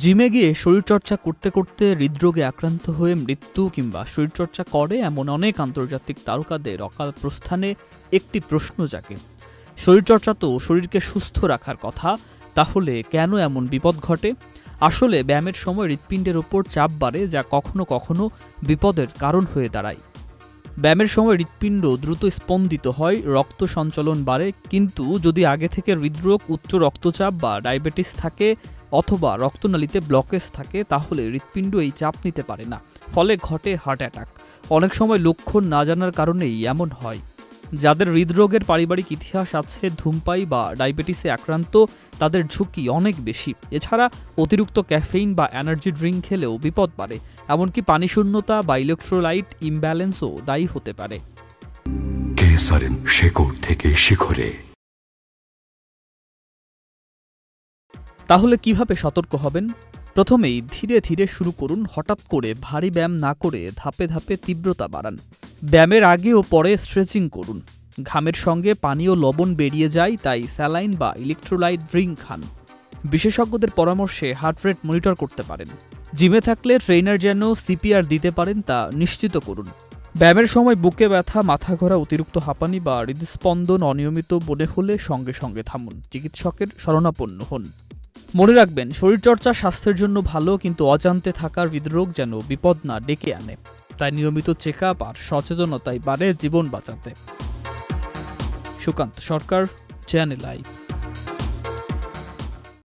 জিমে গিয়ে শরীরচর্চা করতে করতে হৃদরোগে আক্রান্ত হয়ে মৃত্যু কিংবা শরীরচর্চা করে এমন অনেক আন্তর্জাতিক তারকাদের অকাল প্রস্থানে একটি প্রশ্ন জাগে। শরীরচর্চা তো শরীরকে সুস্থ রাখার কথা, তাহলে কেন এমন বিপদ ঘটে? আসলে ব্যায়ামের সময় হৃৎপিণ্ডের ওপর চাপ বাড়ে, যা কখনো কখনো বিপদের কারণ হয়ে দাঁড়ায়। ব্যায়ামের সময় হৃৎপিণ্ড দ্রুত স্পন্দিত হয়, রক্ত সঞ্চালন বাড়ে, কিন্তু যদি আগে থেকে হৃদরোগ, উচ্চ রক্তচাপ বা ডায়াবেটিস থাকে অথবা রক্তনালীতে ব্লকেজ থাকে, তাহলে হৃৎপিণ্ড এই চাপ নিতে পারে না, ফলে ঘটে হার্ট অ্যাটাক। অনেক সময় লক্ষণ না জানার কারণেই এমন হয়। যাদের হৃদরোগের পারিবারিক ইতিহাস আছে, ধূমপায়ী বা ডায়াবেটিসে আক্রান্ত, তাদের ঝুঁকি অনেক বেশি। এছাড়া অতিরিক্ত ক্যাফেইন বা এনার্জি ড্রিঙ্ক খেলেও বিপদ বাড়ে, এমনকি পানিশূন্যতা বা ইলেকট্রোলাইট ইমব্যালেন্সও দায়ী হতে পারে। কেসারেন শেকড় থেকে শিখরে। তাহলে কিভাবে সতর্ক হবেন? প্রথমেই ধীরে ধীরে শুরু করুন। হঠাৎ করে ভারী ব্যায়াম না করে ধাপে ধাপে তীব্রতা বাড়ান। ব্যায়ামের আগে ও পরে স্ট্রেচিং করুন। ঘামের সঙ্গে পানি ও লবণ বেরিয়ে যায়, তাই স্যালাইন বা ইলেকট্রোলাইট ড্রিঙ্ক খান। বিশেষজ্ঞদের পরামর্শে হার্ট রেট মনিটর করতে পারেন। জিমে থাকলে ট্রেনার যেন সিপিআর দিতে পারেন তা নিশ্চিত করুন। ব্যায়ামের সময় বুকে ব্যথা, মাথা ঘোরা, অতিরিক্ত হাঁপানি বা হৃদস্পন্দন অনিয়মিত মনে হলে সঙ্গে সঙ্গে থামুন, চিকিৎসকের শরণাপন্ন হন। মনে রাখবেন, শরীরচর্চা স্বাস্থ্যের জন্য ভালো, কিন্তু অজান্তে থাকার হৃদরোগ যেন বিপদ না ডেকে আনে। তাই নিয়মিত চেক আপ আর সচেতনতাই বাড়ে জীবন বাঁচাতে। সুকান্ত সরকার, চ্যানেল আই।